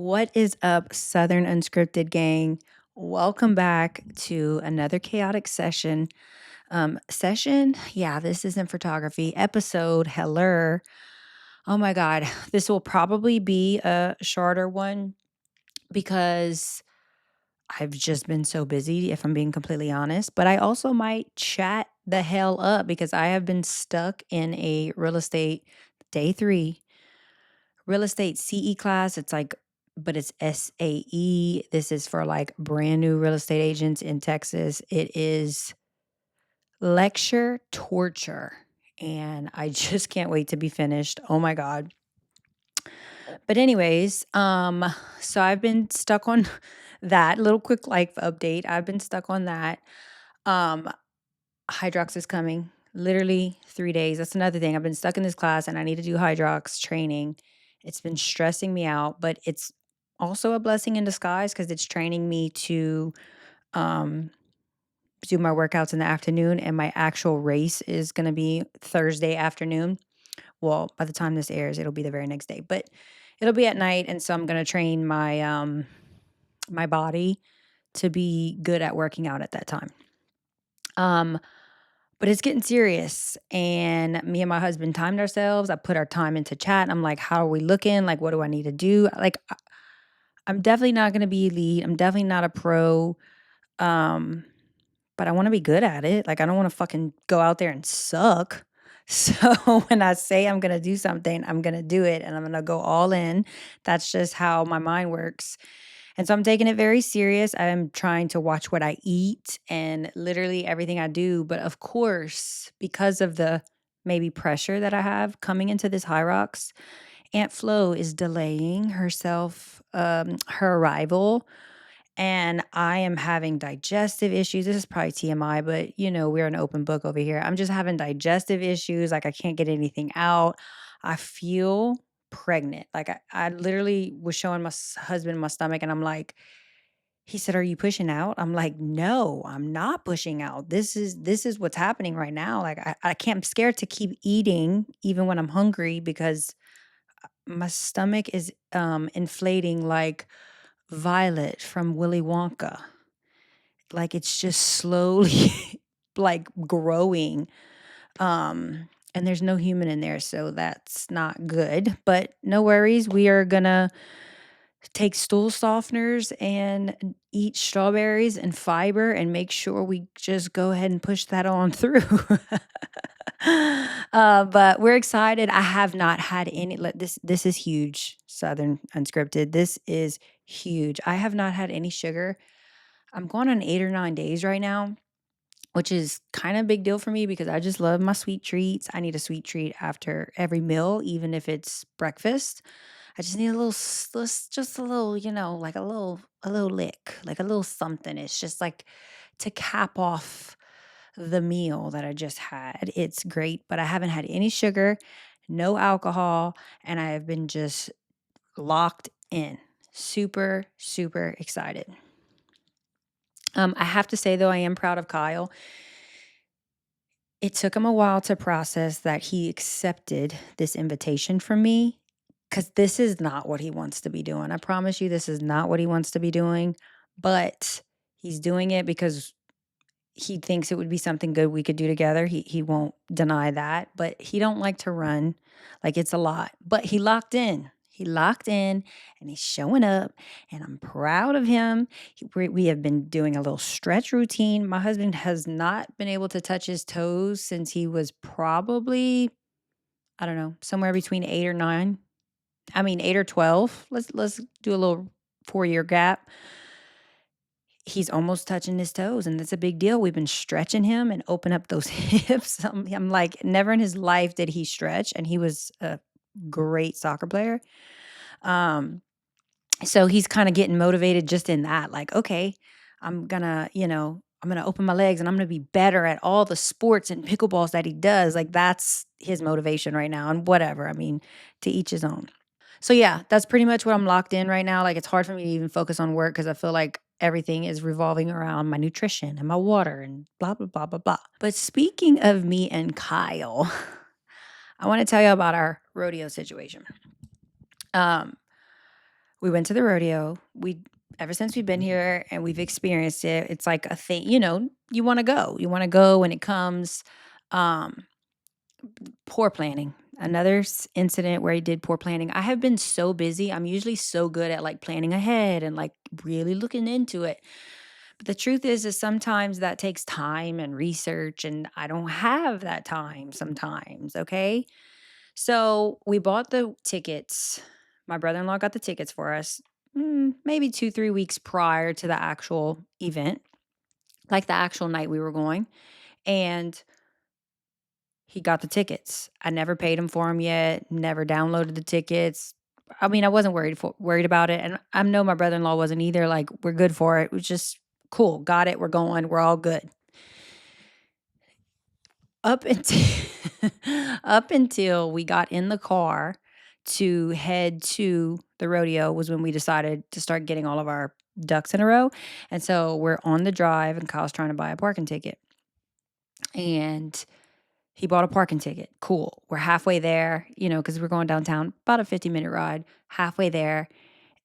What is up, Southern Unscripted gang? Welcome back to another chaotic session. Yeah, this isn't photography. Episode, hello. Oh my God, this will probably be a shorter one because I've just been so busy, if I'm being completely honest. But I also might chat the hell up because I have been stuck in a real estate day three real estate CE class. But it's SAE. This is for like brand new real estate agents in Texas. It is lecture torture. And I just can't wait to be finished. Oh my God. But anyways, so I've been stuck on that little quick life update. I've been stuck on that. Um, Hydrox is coming. Literally 3 days. That's another thing. I've been stuck in this class and I need to do Hydrox training. It's been stressing me out, but it's also a blessing in disguise because it's training me to um, do my workouts in the afternoon. And my actual race is going to be Thursday afternoon. Well, by the time this airs, it'll be the very next day, but it'll be at night. And so I'm going to train my body to be good at working out at that time. Um, But it's getting serious, and me and my husband timed ourselves. I put our time into chat. I'm like, "How are we looking? Like, what do I need to do?" Like, I'm definitely not gonna be elite. I'm definitely not a pro, um, but I wanna be good at it. Like, I don't wanna fucking go out there and suck. So, when I say I'm gonna do something, I'm gonna do it, and I'm gonna go all in. That's just how my mind works. And so I'm taking it very serious. I'm trying to watch what I eat and literally everything I do. But of course, because of the maybe pressure that I have coming into this High Rocks, Aunt Flo is delaying her arrival. And I am having digestive issues. This is probably TMI, but we're an open book over here. I'm just having digestive issues. Like I can't get anything out. I feel pregnant. Like I literally was showing my husband my stomach and I'm like, he said, "Are you pushing out?" I'm like, "No, I'm not pushing out. This is what's happening right now. Like I can't, I'm scared to keep eating even when I'm hungry because my stomach is inflating like Violet from Willy Wonka. Like it's just slowly like growing. And there's no human in there, so that's not good. But no worries. We are gonna take stool softeners and eat strawberries and fiber and make sure we just go ahead and push that on through. But we're excited. I have not had any this is huge, Southern Unscripted. This is huge. I have not had any sugar. I'm going on 8 or 9 days right now, which is kind of a big deal for me because I just love my sweet treats. I need a sweet treat after every meal, even if it's breakfast. I just need a little, just a little, like a little lick, like a little something. It's just like to cap off the meal that I just had. It's great, but I haven't had any sugar, no alcohol, and I have been just locked in. Super, super excited. I have to say though, I am proud of Kyle. It took him a while to process that he accepted this invitation from me because this is not what he wants to be doing. I promise you, this is not what he wants to be doing, but he's doing it because he thinks it would be something good we could do together. He won't deny that, but he don't like to run. Like it's a lot. But he locked in. He locked in and he's showing up and I'm proud of him. We have been doing a little stretch routine. My husband has not been able to touch his toes since he was probably, I don't know, somewhere between 8 or 9. I mean 8 or 12. Let's do a little 4-year gap. He's almost touching his toes, and that's a big deal. We've been stretching him and open up those hips. I'm like, never in his life did he stretch, and he was a great soccer player. Um, so he's kind of getting motivated just in that, like, okay, I'm gonna open my legs and I'm gonna be better at all the sports and pickleballs that he does. Like that's his motivation right now, and whatever. I mean, to each his own. So yeah, that's pretty much what I'm locked in right now. Like it's hard for me to even focus on work because I feel like everything is revolving around my nutrition and my water and blah blah blah blah blah. But speaking of me and Kyle, I want to tell you about our rodeo situation. Um, We went to the rodeo. We Ever since we've been here and we've experienced it, it's like a thing, you know, you wanna go. You wanna go when it comes. Um, Poor planning. Another incident where he did poor planning. I have been so busy. I'm usually so good at like planning ahead and like really looking into it. But the truth is sometimes that takes time and research, and I don't have that time sometimes. Okay. So we bought the tickets. My brother in law got the tickets for us maybe 2, 3 weeks prior to the actual event, like the actual night we were going. And he got the tickets. I never paid him for them yet, never downloaded the tickets. I mean, I wasn't worried about it, and I know my brother-in-law wasn't either. Like, we're good for it. It was just cool. Got it. We're going. We're all good. Up until up until we got in the car to head to the rodeo was when we decided to start getting all of our ducks in a row. And so we're on the drive, and Kyle's trying to buy a parking ticket. And he bought a parking ticket. Cool. We're halfway there, you know, because we're going downtown, about a 50-minute ride, halfway there.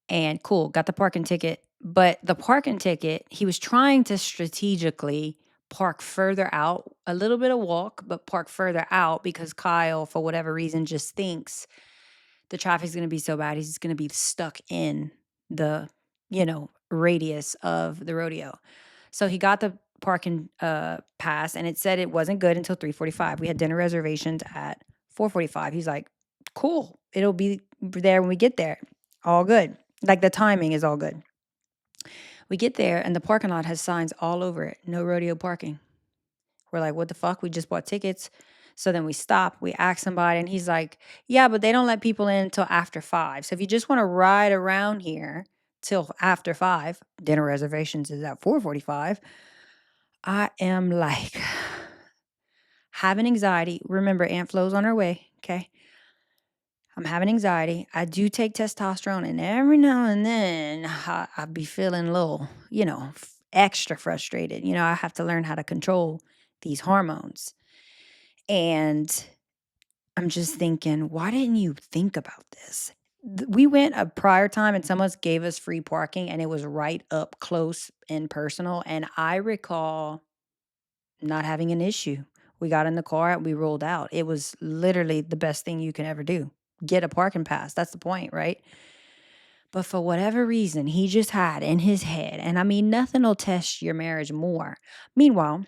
And cool, got the parking ticket. But the parking ticket, he was trying to strategically park further out, a little bit of walk, but park further out because Kyle, for whatever reason, just thinks the traffic's going to be so bad. He's going to be stuck in the, radius of the rodeo. So he got the parking pass, and it said it wasn't good until 3:45. We had dinner reservations at 4:45. He's like, "Cool. It'll be there when we get there. All good." Like the timing is all good. We get there and the parking lot has signs all over it. No rodeo parking. We're like, "What the fuck? We just bought tickets." So then we stop, we ask somebody, and he's like, "Yeah, but they don't let people in until after 5. So if you just want to ride around here till after 5, dinner reservations is at 4:45." I am like having anxiety. Remember, Aunt Flo's on her way. Okay. I'm having anxiety. I do take testosterone, and every now and then I be feeling a little, extra frustrated. I have to learn how to control these hormones. And I'm just thinking, why didn't you think about this? We went a prior time and someone gave us free parking, and it was right up close and personal. And I recall not having an issue. We got in the car, we rolled out. It was literally the best thing you can ever do. Get a parking pass. That's the point, right? But for whatever reason, he just had in his head, and I mean, nothing will test your marriage more. Meanwhile,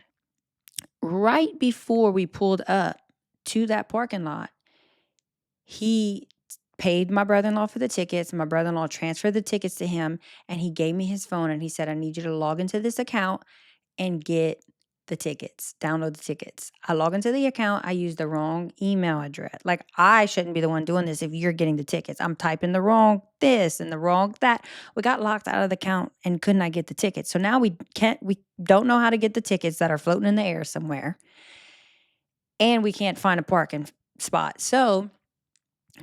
right before we pulled up to that parking lot, he paid my brother-in-law for the tickets. My brother-in-law transferred the tickets to him, and he gave me his phone, and he said, "I need you to log into this account and get the tickets, download the tickets." I log into the account, I use the wrong email address. Like, I shouldn't be the one doing this if you're getting the tickets. I'm typing the wrong this and the wrong that. We got locked out of the account and could not get the tickets. So now we don't know how to get the tickets that are floating in the air somewhere. And we can't find a parking spot. So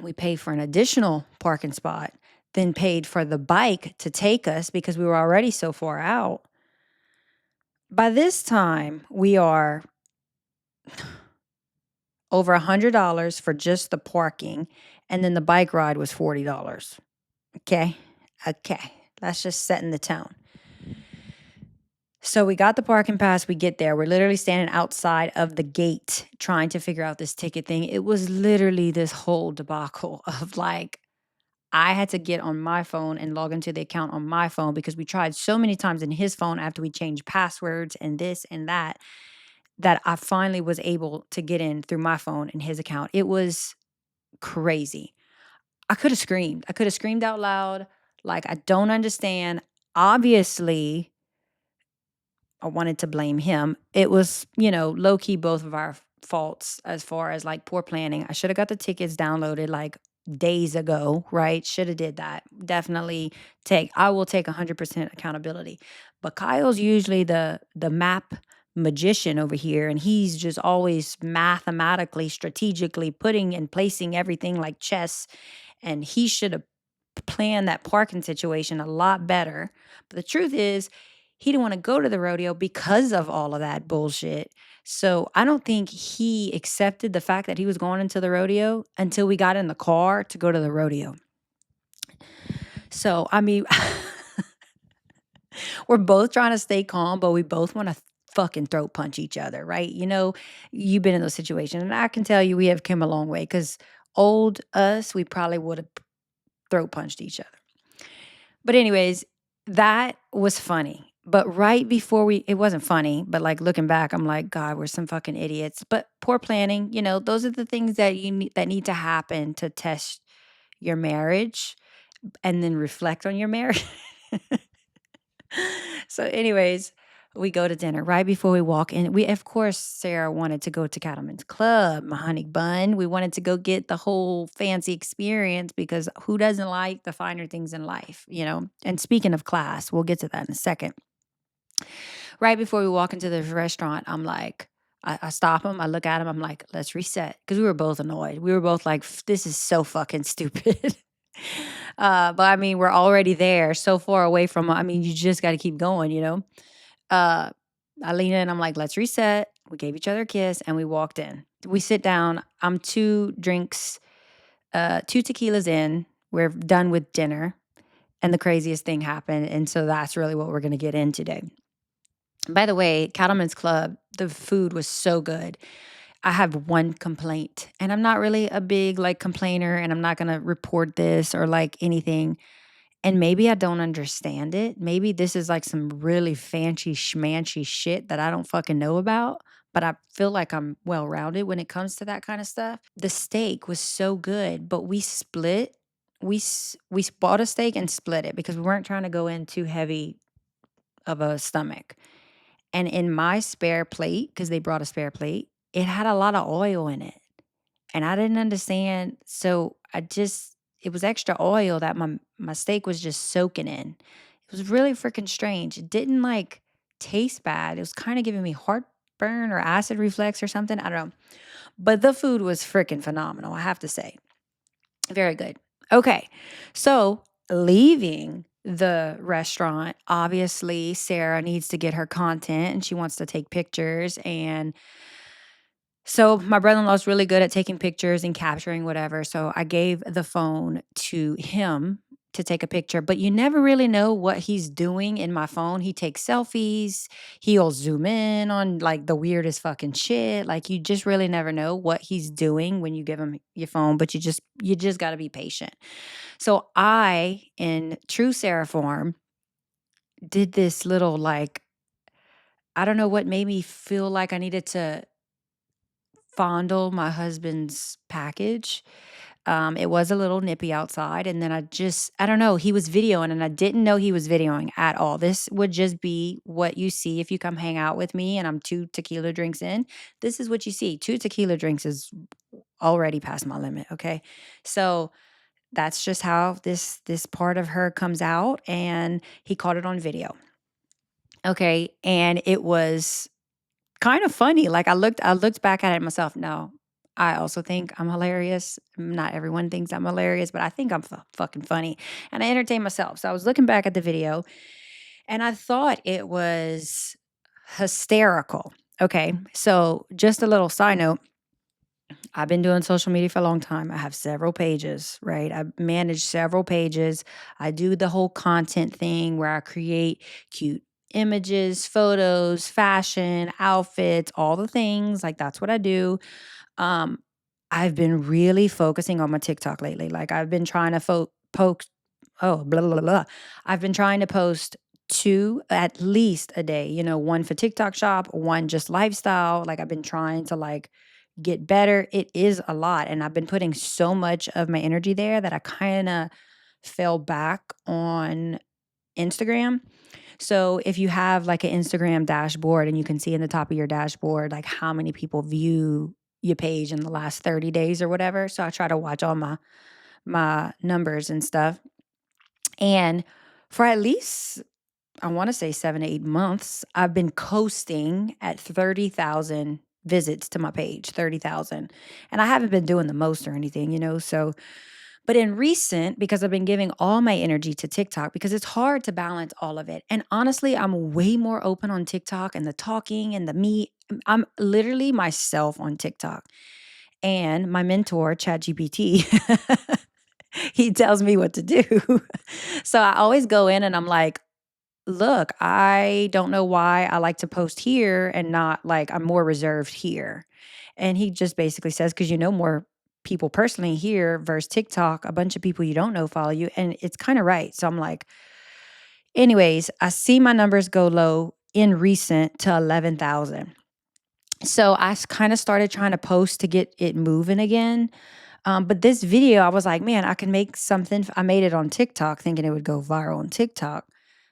we paid for an additional parking spot, then paid for the bike to take us because we were already so far out. By this time, we are over $100 for just the parking, and then the bike ride was $40. Okay? Okay. That's just setting the tone. So we got the parking pass, we get there. We're literally standing outside of the gate trying to figure out this ticket thing. It was literally this whole debacle of like, I had to get on my phone and log into the account on my phone because we tried so many times in his phone after we changed passwords and this and that, that I finally was able to get in through my phone and his account. It was crazy. I could have screamed. I could have screamed out loud. Like, I don't understand. Obviously, I wanted to blame him. It was, low key both of our faults as far as like poor planning. I should have got the tickets downloaded like days ago, right? Should have did that. Definitely I will take 100% accountability. But Kyle's usually the map magician over here, and he's just always mathematically, strategically putting and placing everything like chess, and he should have planned that parking situation a lot better. But the truth is, he didn't want to go to the rodeo because of all of that bullshit. So I don't think he accepted the fact that he was going into the rodeo until we got in the car to go to the rodeo. So, I mean, we're both trying to stay calm, but we both want to fucking throat punch each other, right? You've been in those situations, and I can tell you we have come a long way because old us, we probably would have throat punched each other. But anyways, that was funny. But right before it wasn't funny, but like looking back, I'm like, God, we're some fucking idiots. But poor planning, those are the things that need to happen to test your marriage and then reflect on your marriage. So, anyways, we go to dinner right before we walk in. Of course, Sarah wanted to go to Cattleman's Club, my honey bun. We wanted to go get the whole fancy experience because who doesn't like the finer things in life? And speaking of class, we'll get to that in a second. Right before we walk into the restaurant, I'm like, I stop him. I look at him. I'm like, let's reset because we were both annoyed. We were both like, this is so fucking stupid. But I mean, we're already there, so far away from. I mean, you just got to keep going. Uh, I lean in. I'm like, let's reset. We gave each other a kiss, and we walked in. We sit down. I'm two tequilas in. We're done with dinner, and the craziest thing happened. And so that's really what we're going to get in today. By the way, Cattleman's Club, the food was so good. I have one complaint, and I'm not really a big like complainer, and I'm not going to report this or like anything. And maybe I don't understand it. Maybe this is like some really fancy schmancy shit that I don't fucking know about, but I feel like I'm well rounded when it comes to that kind of stuff. The steak was so good, but we split. We bought a steak and split it because we weren't trying to go in too heavy of a stomach. And in my spare plate, because they brought a spare plate, it had a lot of oil in it. And I didn't understand. So it was extra oil that my steak was just soaking in. It was really freaking strange. It didn't like taste bad. It was kind of giving me heartburn or acid reflux or something. I don't know. But the food was freaking phenomenal, I have to say. Very good. Okay. So leaving the restaurant, obviously, Sarah needs to get her content and she wants to take pictures. And so my brother-in-law is really good at taking pictures and capturing whatever. So I gave the phone to him to take a picture, but you never really know what he's doing in my phone. He takes selfies. He'll zoom in on like the weirdest fucking shit. Like you just really never know what he's doing when you give him your phone, but you just got to be patient. So I, in true Sarah form, did this little like I don't know what made me feel like I needed to fondle my husband's package. It was a little nippy outside, and then I don't know, he was videoing, and I didn't know he was videoing at all. This would just be what you see if you come hang out with me and I'm two tequila drinks in. This is what you see. Two tequila drinks is already past my limit, okay? So that's just how this part of her comes out, and he caught it on video. Okay, and it was kind of funny. Like I looked back at it myself. No, I also think I'm hilarious. Not everyone thinks I'm hilarious, but I think I'm fucking funny. And I entertain myself. So I was looking back at the video and I thought it was hysterical. Okay. So just a little side note. I've been doing social media for a long time. I have several pages, right? I manage several pages. I do the whole content thing where I create cute images, photos, fashion, outfits, all the things. Like that's what I do. Um, I've been really focusing on my TikTok lately. Like I've been trying to post. Oh, blah blah blah. I've been trying to post two at least a day. One for TikTok shop, one just lifestyle. Like I've been trying to like get better. It is a lot, and I've been putting so much of my energy there that I kind of fell back on Instagram. So if you have like an Instagram dashboard and you can see in the top of your dashboard like how many people view your page in the last 30 days or whatever. So I try to watch all my numbers and stuff. And for at least I want to say 7 to 8 months, I've been coasting at 30,000 visits to my page, 30,000. And I haven't been doing the most or anything. So but in recent, because I've been giving all my energy to TikTok because it's hard to balance all of it. And honestly, I'm way more open on TikTok and the talking and the me. I'm literally myself on TikTok. And my mentor, ChatGPT, He tells me what to do. So I always go in and I'm like, look, I don't know why I like to post here and not like I'm more reserved here. And he just basically says, because you know more people personally here versus TikTok, a bunch of people you don't know follow you. And it's kind of right. So I'm like, anyways, I see my numbers go low in recent to 11,000. So I kind of started trying to post to get it moving again. But this video, I was like, man, I can make something. I made it on TikTok thinking it would go viral on TikTok.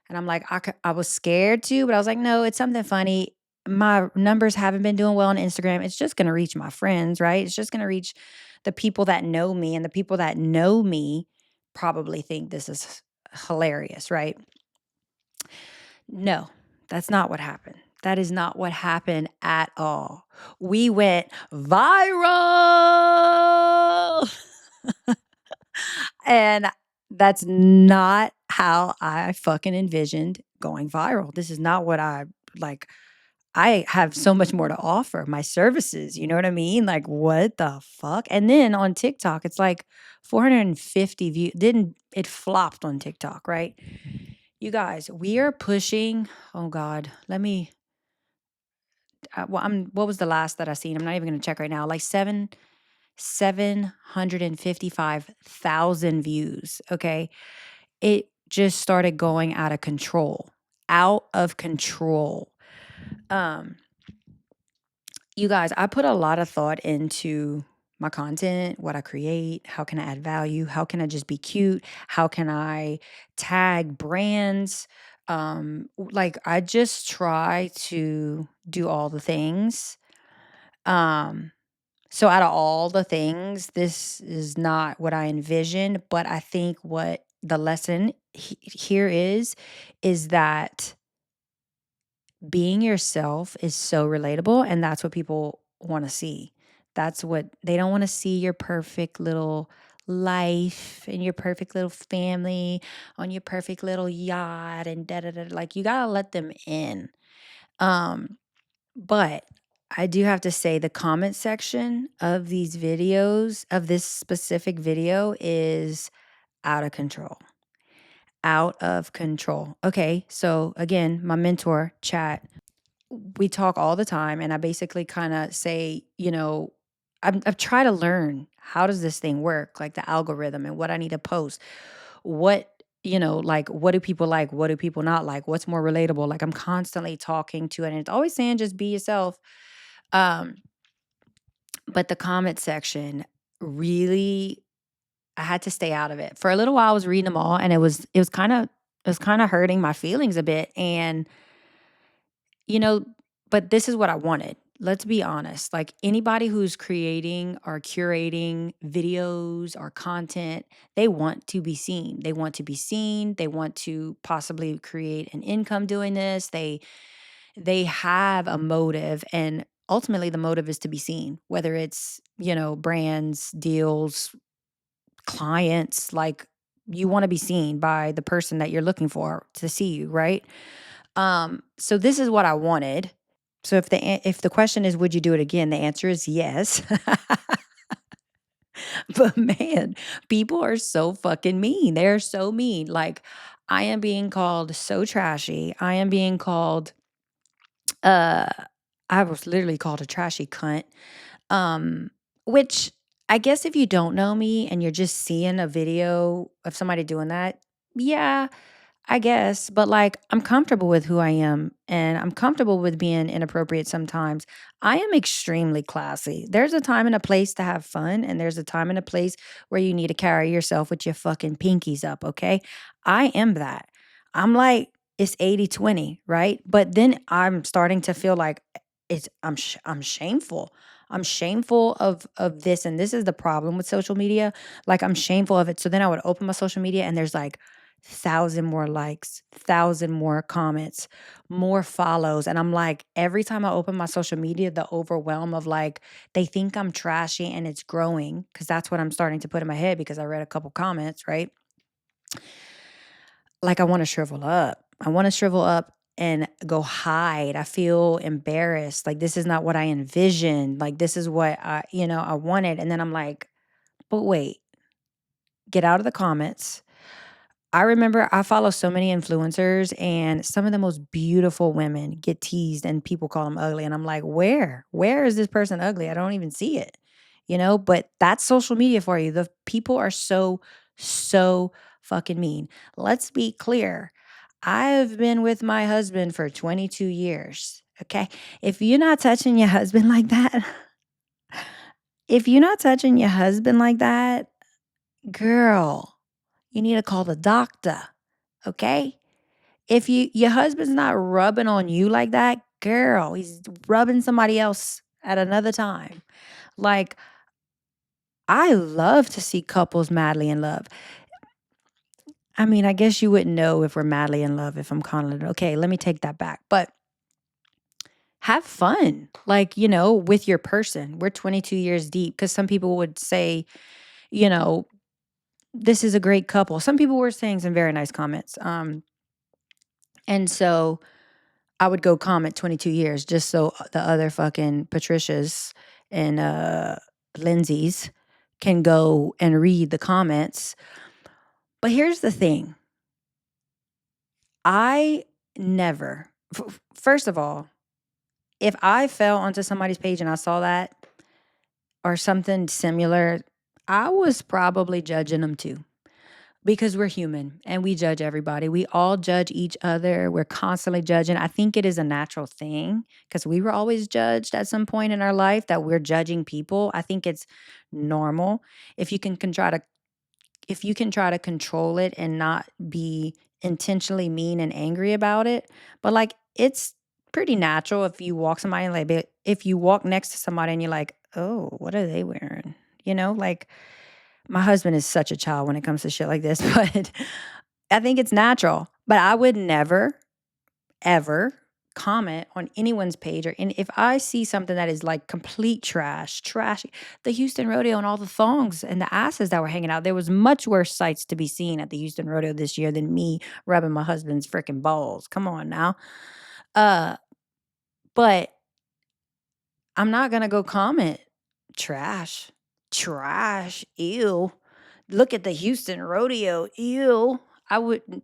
And I'm like, I was scared too, but I was like, no, it's something funny. My numbers haven't been doing well on Instagram. It's just going to reach my friends, right? It's just going to reach the people that know me, and the people that know me probably think this is hilarious, right? No, that's not what happened. That is not what happened at all. We went viral. And that's not how I fucking envisioned going viral. This is not what I like. I have so much more to offer. My services, you know what I mean? Like, what the fuck? And then on TikTok, it's like 450 views. Didn't it flopped on TikTok, right? You guys, we are pushing. Oh God, let me. Well, what was the last that I seen? I'm not even going to check right now. Like 755,000 views. Okay, it just started going out of control. Out of control. Um, you guys, I put a lot of thought into my content, what I create, how can I add value, how can I just be cute, how can I tag brands. Like I just try to do all the things. Um, so out of all the things, this is not what I envisioned, but I think what the lesson here is that being yourself is so relatable, and that's what people want to see. That's what they don't want to see, your perfect little life and your perfect little family on your perfect little yacht and da da da. Like you gotta let them in. Um, but I do have to say the comment section of these videos, of this specific video, is out of control. Out of control. Okay, so again, my mentor, chat, we talk all the time, and I basically kind of say, I've tried to learn how does this thing work, like the algorithm and what I need to post. What, like what do people like? What do people not like? What's more relatable? Like I'm constantly talking to it, and it's always saying just be yourself. Um, but the comment section really, I had to stay out of it. For a little while I was reading them all, and it was kind of hurting my feelings a bit. And You know, but this is what I wanted. Let's be honest. Like anybody who's creating or curating videos or content, they want to be seen. They want to be seen. They want to possibly create an income doing this. They have a motive, and ultimately the motive is to be seen, whether it's, brands, deals, clients, like you want to be seen by the person that you're looking for to see you, right? So this is what I wanted. So if the question is, would you do it again? The answer is yes. But man, people are so fucking mean. They're so mean. Like I am being called so trashy. I am being called uh I was literally called a trashy cunt. Um which I guess if you don't know me and you're just seeing a video of somebody doing that, yeah, I guess, but like I'm comfortable with who I am, and I'm comfortable with being inappropriate sometimes. I am extremely classy. There's a time and a place to have fun, and there's a time and a place where you need to carry yourself with your fucking pinkies up, okay? I am that. I'm like it's 80-20, right? But then I'm starting to feel like I'm shameful. I'm shameful of this, and this is the problem with social media. Like I'm shameful of it. So then I would open my social media and there's like 1,000 more likes, 1,000 more comments, more follows. And I'm like, every time I open my social media, the overwhelm of like, they think I'm trashy and it's growing because that's what I'm starting to put in my head because I read a couple comments, right? Like, I want to shrivel up. I want to shrivel up and go hide. I feel embarrassed. Like, this is not what I envisioned. Like, this is what I wanted. And then I'm like, but wait, get out of the comments. I remember I follow so many influencers and some of the most beautiful women get teased and people call them ugly. And I'm like, where? Where is this person ugly? I don't even see it. But that's social media for you. The people are so fucking mean. Let's be clear. I've been with my husband for 22 years. Okay. If you're not touching your husband like that, if you're not touching your husband like that, girl, you need to call the doctor. Okay? If your husband's not rubbing on you like that, girl, he's rubbing somebody else at another time. Like, I love to see couples madly in love. I mean, I guess you wouldn't know if we're madly in love if I'm calling it. Okay, let me take that back. But have fun, like, with your person. We're 22 years deep because some people would say, you know, this is a great couple. Some people were saying some very nice comments. And so I would go comment 22 years just so the other fucking Patricias and Lindsays can go and read the comments. But here's the thing. I never, first of all, if I fell onto somebody's page and I saw that or something similar, I was probably judging them too. Because we're human and we judge everybody. We all judge each other. We're constantly judging. I think it is a natural thing because we were always judged at some point in our life that we're judging people. I think it's normal. If you can try to control it and not be intentionally mean and angry about it. But like it's pretty natural if you walk somebody and if you walk next to somebody and you're like, "Oh, what are they wearing?" Like my husband is such a child when it comes to shit like this, but I think it's natural. But I would never, ever comment on anyone's page if I see something that is like complete trash, the Houston rodeo and all the thongs and the asses that were hanging out. There was much worse sights to be seen at the Houston rodeo this year than me rubbing my husband's freaking balls. Come on now. Uh, but I'm not gonna go comment trash, trash, ew. Look at the Houston rodeo, ew.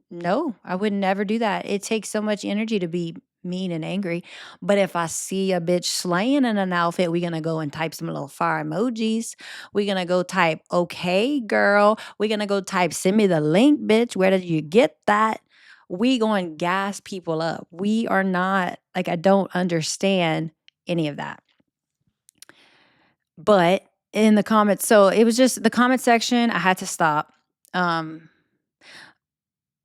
No, I would never do that. It takes so much energy to be mean and angry. But if I see a bitch slaying in an outfit, we're gonna go and type some little fire emojis. We're gonna go type, okay, girl. We're gonna go type, send me the link, bitch. Where did you get that? We going to gas people up. We are not like, I don't understand any of that. But in the comments, so it was just the comment section, I had to stop. Um,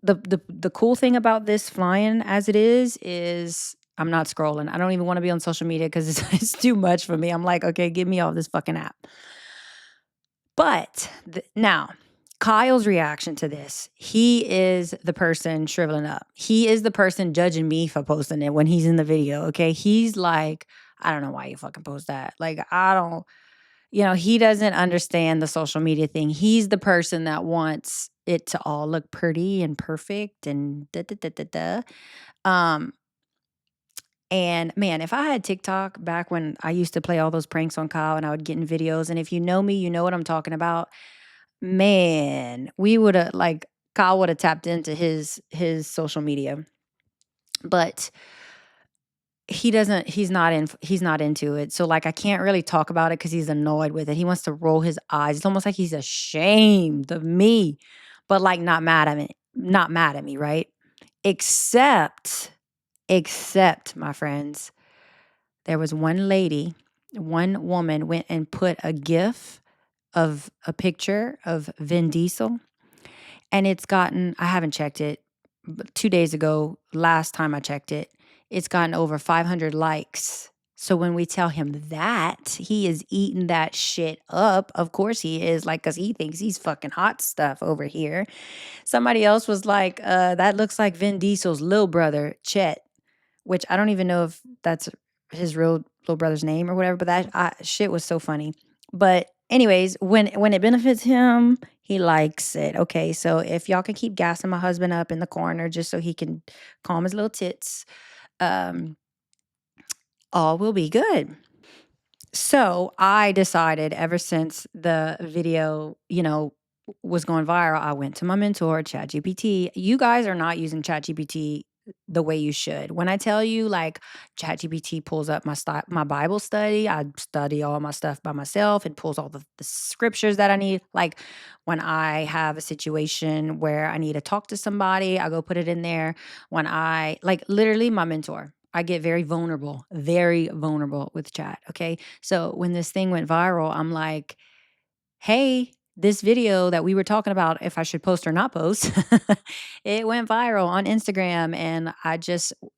the cool thing about this flying as it is I'm not scrolling. I don't even wanna be on social media because it's too much for me. I'm like, "Okay, get me off this fucking app." But now, Kyle's reaction to this, he is the person shriveling up. He is the person judging me for posting it when he's in the video, okay? He's like, "I don't know why you fucking post that." Like, I don't. He doesn't understand the social media thing. He's the person that wants it to all look pretty and perfect and da da da da da. Um, and man, if I had TikTok back when I used to play all those pranks on Kyle and I would get in videos, and if you know me, you know what I'm talking about. Man, we would have like Kyle would have tapped into his social media. But he's not into it. So, like, I can't really talk about it because he's annoyed with it. He wants to roll his eyes. It's almost like he's ashamed of me, but, like, not mad at me, right? Except my friends, there was one woman went and put a GIF of a picture of Vin Diesel, and I haven't checked it, but 2 days ago, last time I checked it, it's gotten over 500 likes. So when we tell him that, he is eating that shit up. Of course he is, like, cause he thinks he's fucking hot stuff over here. Somebody else was like, "That looks like Vin Diesel's little brother, Chet," which I don't even know if that's his real little brother's name or whatever, but shit was so funny. But anyways, when it benefits him, he likes it. Okay, so if y'all can keep gassing my husband up in the corner just so he can calm his little tits, um, all will be good. So I decided ever since the video, was going viral, I went to my mentor, ChatGPT. You guys are not using ChatGPT the way you should. When I tell you, like, ChatGPT pulls up my Bible study, I study all my stuff by myself. It pulls all the scriptures that I need. Like, when I have a situation where I need to talk to somebody, I go put it in there. When I like literally my mentor, I get very vulnerable with chat. Okay. So when this thing went viral, I'm like, hey, this video that we were talking about if I should post or not post, it went viral on Instagram. And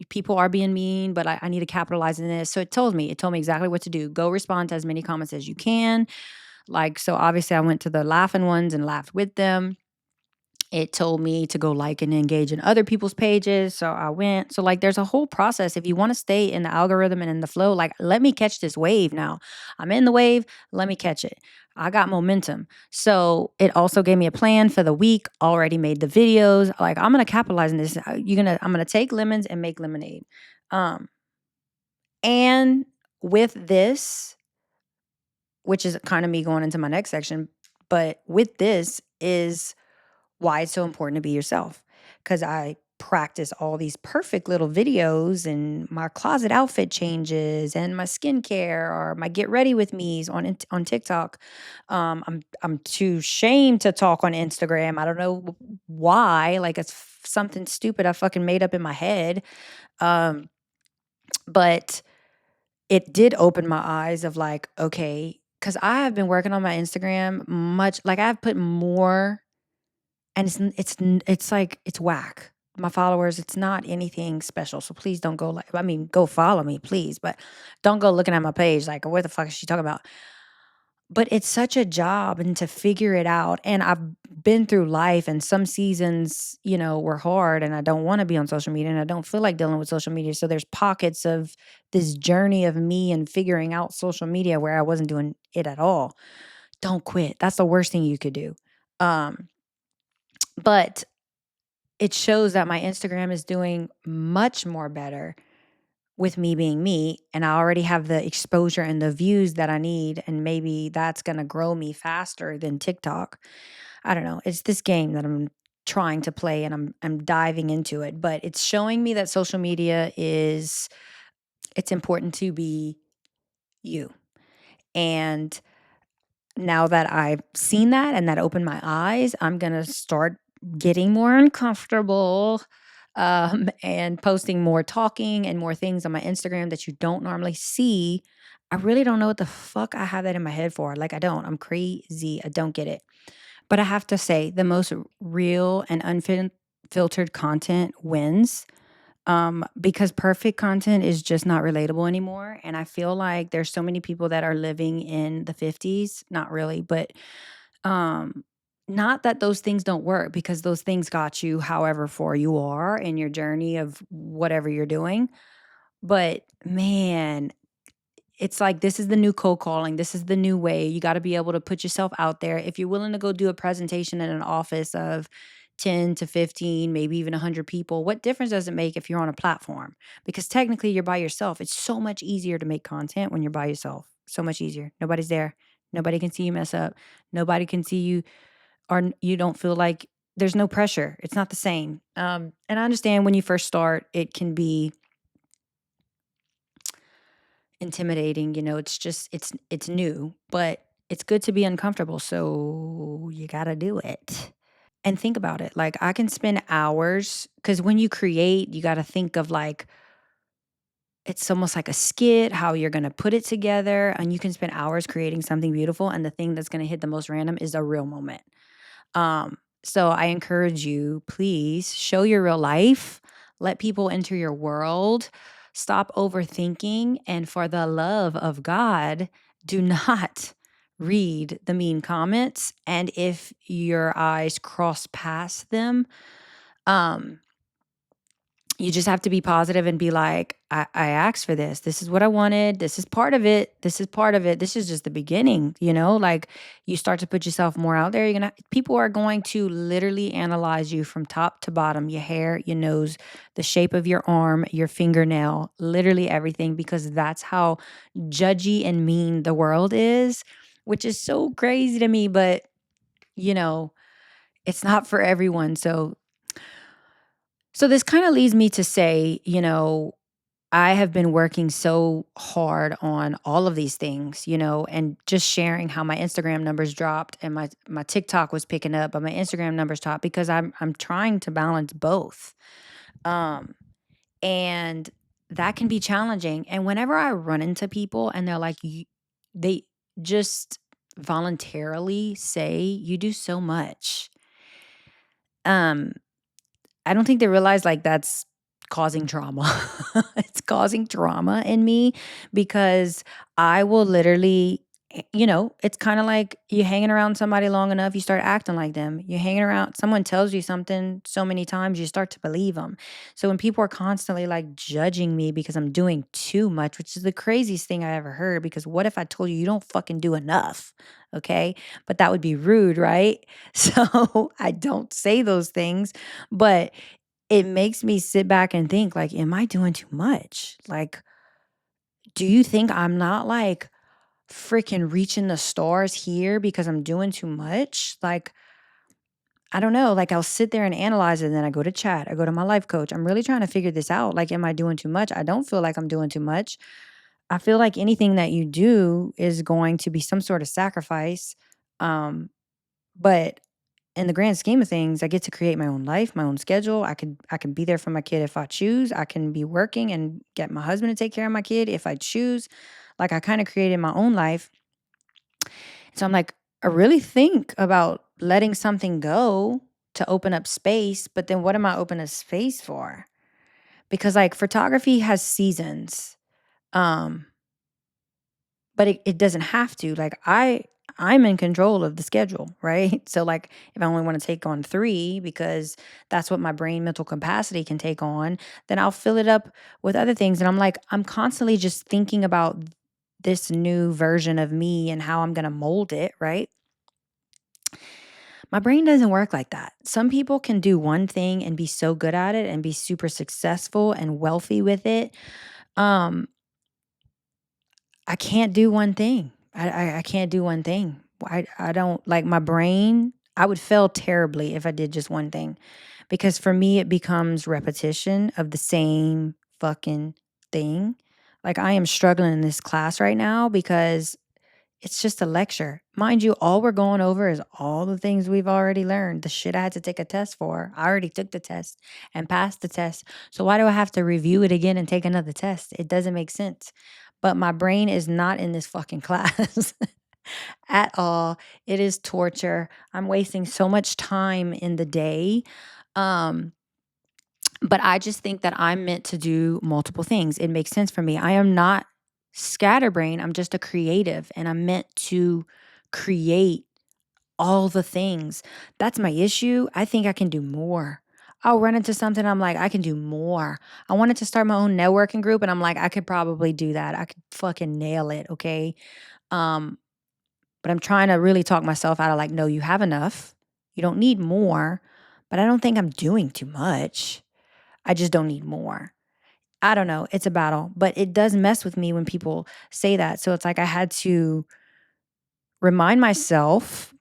people are being mean, but I need to capitalize in this. So it told me exactly what to do. Go respond to as many comments as you can. Like, so obviously I went to the laughing ones and laughed with them. It told me to go like and engage in other people's pages. So I went. So, like, there's a whole process. If you want to stay in the algorithm and in the flow, like, let me catch this wave now. I'm in the wave. Let me catch it. I got momentum. So it also gave me a plan for the week, already made the videos. Like, I'm going to capitalize on this. I'm going to take lemons and make lemonade. Um, and with this, which is kind of me going into my next section, but with this is why it's so important to be yourself. Because I practice all these perfect little videos and my closet outfit changes and my skincare or my get ready with me's on TikTok. I'm too shamed to talk on Instagram. I don't know why. Like, it's something stupid I fucking made up in my head. Um, but it did open my eyes of like, okay, because I have been working on my Instagram much. Like, I've put more, and it's like, it's whack. My followers, it's not anything special. So please don't go go follow me, please, but don't go looking at my page like, what the fuck is she talking about? But it's such a job and to figure it out. And I've been through life, and some seasons, were hard, and I don't want to be on social media and I don't feel like dealing with social media. So there's pockets of this journey of me and figuring out social media where I wasn't doing it at all. Don't quit. That's the worst thing you could do. Um, but it shows that my Instagram is doing much more better with me being me. And I already have the exposure and the views that I need. And maybe that's going to grow me faster than TikTok. I don't know. It's this game that I'm trying to play, and I'm diving into it. But it's showing me that social media it's important to be you. And now that I've seen that and that opened my eyes, I'm going to start getting more uncomfortable, and posting more, talking and more things on my Instagram that you don't normally see. I really don't know what the fuck I have that in my head for. Like, I don't. I'm crazy. I don't get it. But I have to say, the most real and unfiltered content wins, because perfect content is just not relatable anymore. And I feel like there's so many people that are living in the 50s, not really, but um not that those things don't work, because those things got you however far you are in your journey of whatever you're doing. But man, it's like, this is the new cold calling. This is the new way. You got to be able to put yourself out there. If you're willing to go do a presentation in an office of 10 to 15, maybe even 100 people, what difference does it make if you're on a platform? Because technically you're by yourself. It's so much easier to make content when you're by yourself. So much easier. Nobody's there. Nobody can see you mess up. Nobody can see you, or you don't feel like there's no pressure. It's not the same. And I understand when you first start, it can be intimidating. It's new, but it's good to be uncomfortable. So you got to do it. And think about it. Like, I can spend hours, because when you create, you got to think of like, it's almost like a skit, how you're going to put it together. And you can spend hours creating something beautiful. And the thing that's going to hit the most random is a real moment. So I encourage you, please show your real life, let people enter your world, stop overthinking, and for the love of God, do not read the mean comments. And if your eyes cross past them, um, you just have to be positive and be like, I asked for this. This is what I wanted. This is part of it. This is part of it. This is just the beginning, like, you start to put yourself more out there. People are going to literally analyze you from top to bottom, your hair, your nose, the shape of your arm, your fingernail, literally everything, because that's how judgy and mean the world is, which is so crazy to me. But, you know, It's not for everyone. So this kind of leads me to say, I have been working so hard on all of these things, and just sharing how my Instagram numbers dropped and my TikTok was picking up, but my Instagram numbers dropped because I'm trying to balance both. Um and that can be challenging. And whenever I run into people and they're like they just voluntarily say you do so much. Um I don't think they realize, like, that's causing trauma. It's causing trauma in me because I will literally it's kinda like you hanging around somebody long enough, you start acting like them. You hanging around someone tells you something so many times, you start to believe them. So when people are constantly, like, judging me because I'm doing too much, which is the craziest thing I ever heard, because what if I told you, "You don't fucking do enough," okay? But that would be rude, right? So I don't say those things, but it makes me sit back and think, like, am I doing too much? Like, do you think I'm not, like, freaking reaching the stars here because I'm doing too much? Like, I don't know. Like, I'll sit there and analyze it, and then I go to chat. I go to my life coach. I'm really trying to figure this out. Like, am I doing too much? I don't feel like I'm doing too much. I feel like anything that you do is going to be some sort of sacrifice. Um, but in the grand scheme of things, I get to create my own life, my own schedule. I can be there for my kid if I choose. I can be working and get my husband to take care of my kid if I choose. Like, I kind of created my own life. So I'm like, I really think about letting something go to open up space, but then what am I opening space for? Because, like, photography has seasons. Um But it doesn't have to. Like, I'm in control of the schedule, right? So, like, if I only wanna take on 3 because that's what my brain mental capacity can take on, then I'll fill it up with other things, and I'm constantly just thinking about this new version of me and how I'm gonna mold it, right? My brain doesn't work like that. Some people can do one thing and be so good at it and be super successful and wealthy with it. Um I can't do one thing. I can't do one thing. I don't like my brain. I would fail terribly if I did just one thing, because for me it becomes repetition of the same fucking thing. Like, I am struggling in this class right now because it's just a lecture. Mind you, all we're going over is all the things we've already learned. The shit I had to take a test for. I already took the test and passed the test. So why do I have to review it again and take another test? It doesn't make sense. But my brain is not in this fucking class at all. It is torture. I'm wasting so much time in the day. Um, but I just think that I'm meant to do multiple things. It makes sense for me. I am not scatterbrain. I'm just a creative, and I'm meant to create all the things. That's my issue. I think I can do more. I'll run into something, I'm like, I can do more. I wanted to start my own networking group, and I'm like, I could probably do that. I could fucking nail it, okay? Um, but I'm trying to really talk myself out of, like, no, you have enough. You don't need more. But I don't think I'm doing too much. I just don't need more. I don't know. It's a battle, but it does mess with me when people say that. So it's like I had to remind myself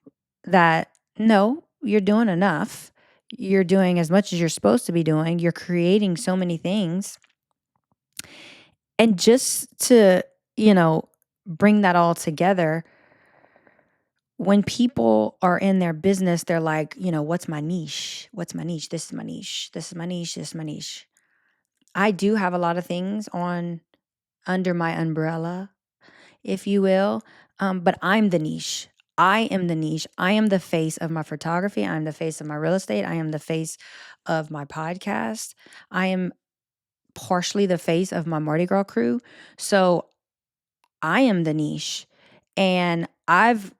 that no, you're doing enough. You're doing as much as you're supposed to be doing. You're creating so many things. And just to, bring that all together, when people are in their business, they're like, what's my niche? What's my niche? This is my niche. This is my niche. This is my niche. I do have a lot of things on under my umbrella, if you will. But I'm the niche. I am the niche. I am the face of my photography. I'm the face of my real estate. I am the face of my podcast. I am partially the face of my Mardi Gras crew. So I am the niche. And I've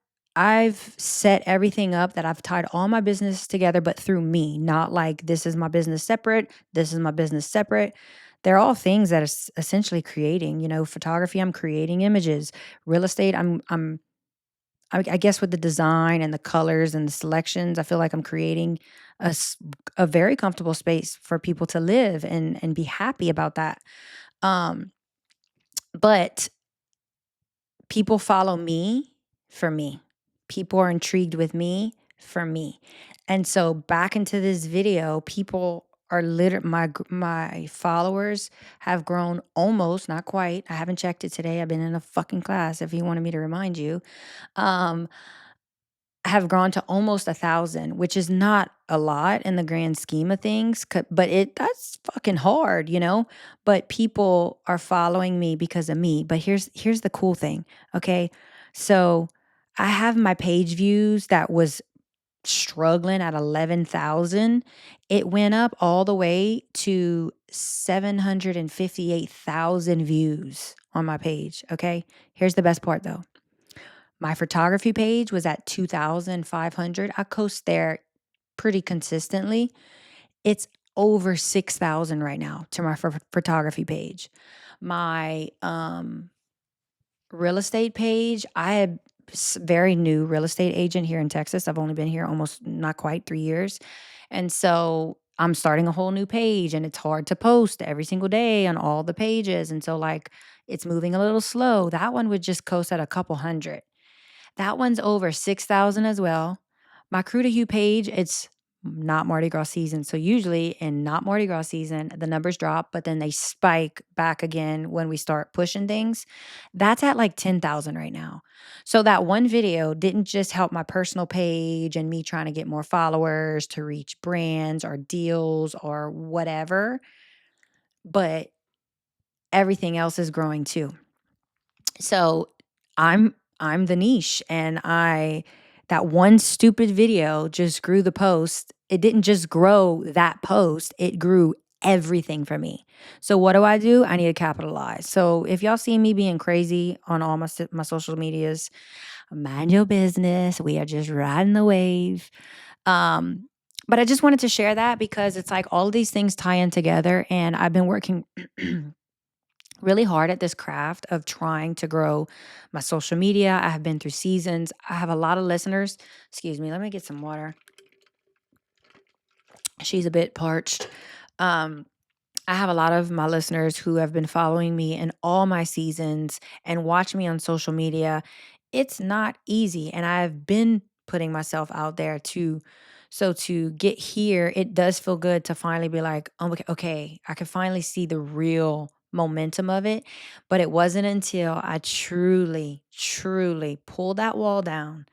set everything up that I've tied all my business together, but through me, not like this is my business separate, this is my business separate. They're all things that are essentially creating, photography, I'm creating images. Real estate, I guess with the design and the colors and the selections, I feel like I'm creating a very comfortable space for people to live and be happy about that. Um, but people follow me for me. People are intrigued with me for me. And so back into this video, people are my followers have grown almost, not quite. I haven't checked it today. I've been in a fucking class if you wanted me to remind you. Um, have grown to almost 1,000, which is not a lot in the grand scheme of things, but that's fucking hard, you know? But people are following me because of me. But here's the cool thing, okay? So I have my page views that was struggling at 11,000. It went up all the way to 758,000 views on my page, okay? Here's the best part though. My photography page was at 2,500. I post there pretty consistently. It's over 6,000 right now to my photography page. My real estate page, I am very new real estate agent here in Texas. I've only been here almost not quite 3 years. And so I'm starting a whole new page and it's hard to post every single day on all the pages. And so like it's moving a little slow. That one would just coast at a couple hundred. That one's over 6,000 as well. My Crew to Hue page, it's not Mardi Gras season. So usually in not Mardi Gras season, the numbers drop, but then they spike back again when we start pushing things. That's at like 10,000 right now. So that one video didn't just help my personal page and me trying to get more followers to reach brands or deals or whatever, but everything else is growing too. So I'm the niche and I that one stupid video just grew the post. It didn't just grow that post, it grew everything for me. So what do? I need to capitalize. So if y'all see me being crazy on all my social medias, mind your business. We are just riding the wave. Um but I just wanted to share that because it's like all of these things tie in together and I've been working really hard at this craft of trying to grow my social media. I have been through seasons. I have a lot of listeners. Excuse me, let me get some water. She's a bit parched. Um, I have a lot of my listeners who have been following me in all my seasons and watch me on social media. It's not easy. And I've been putting myself out there too. So to get here, it does feel good to finally be like, oh, okay, I can finally see the real momentum of it. But it wasn't until I truly, truly pulled that wall down.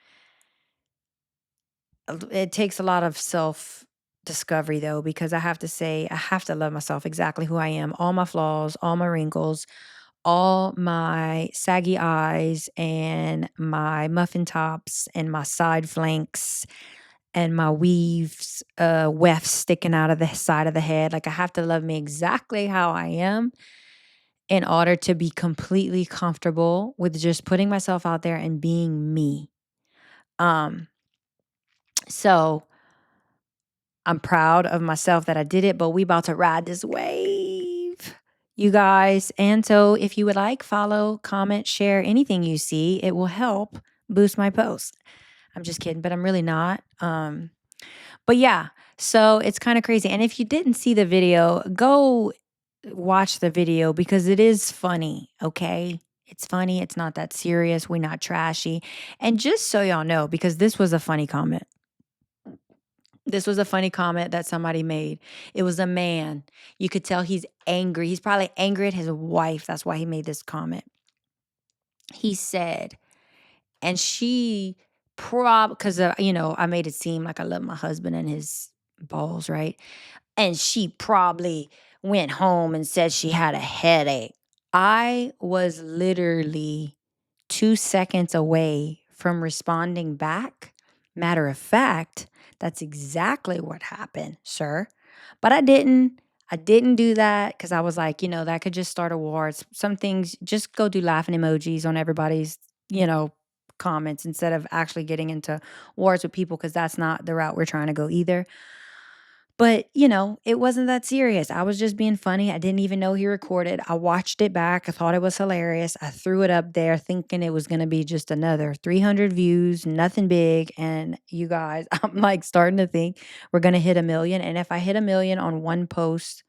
It takes a lot of self discovery though, because I have to say, I have to love myself exactly who I am, all my flaws, all my wrinkles, all my saggy eyes, and my muffin tops, and my side flanks, and my weaves, wefts sticking out of the side of the head. Like, I have to love me exactly how I am in order to be completely comfortable with just putting myself out there and being me. Um, so I'm proud of myself that I did it, but we about to ride this wave, you guys. And so if you would like, follow, comment, share anything you see, it will help boost my posts. I'm just kidding, but I'm really not. But yeah, so it's kind of crazy. And if you didn't see the video, go watch the video because it is funny, okay? It's funny. It's not that serious. We're not trashy. And just so y'all know, because this was a funny comment. This was a funny comment that somebody made. It was a man. You could tell he's angry. He's probably angry at his wife. That's why he made this comment. He said, and she because, I made it seem like I love my husband and his balls, right? And she probably went home and said she had a headache. I was literally 2 seconds away from responding back. Matter of fact, that's exactly what happened, sir. But I didn't. I didn't do that because I was like, that could just start a war. Some things, just go do laughing emojis on everybody's, comments instead of actually getting into wars with people because that's not the route we're trying to go either. But, it wasn't that serious. I was just being funny. I didn't even know he recorded. I watched it back. I thought it was hilarious. I threw it up there thinking it was going to be just another 300 views, nothing big. And you guys, I'm like starting to think we're going to hit 1 million. And if I hit 1 million on one post,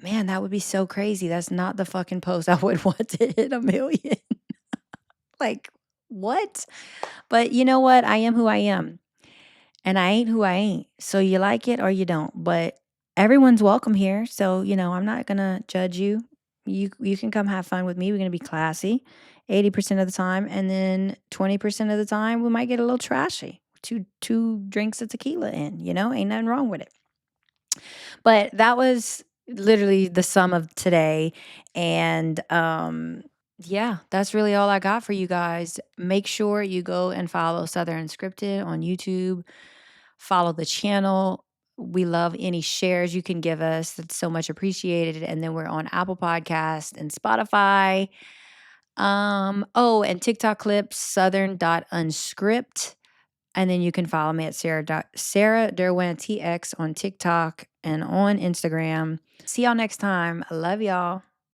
man, that would be so crazy. That's not the fucking post I would want to hit 1 million. Like, what? But you know what? I am who I am. and I ain't who I ain't. So you like it or you don't, but everyone's welcome here. So, I'm not gonna judge you. You can come have fun with me. We're gonna be classy 80% of the time, and then 20% of the time we might get a little trashy. Two drinks of tequila in, ain't nothing wrong with it. But that was literally the sum of today. And yeah, that's really all I got for you guys. Make sure you go and follow Southern Scripted on YouTube. Follow the channel. We love any shares you can give us. That's so much appreciated. And then we're on Apple Podcast and Spotify. And TikTok clips, southern.unscript. And then you can follow me at Sarah Derwin TX on TikTok and on Instagram. See y'all next time. I love y'all.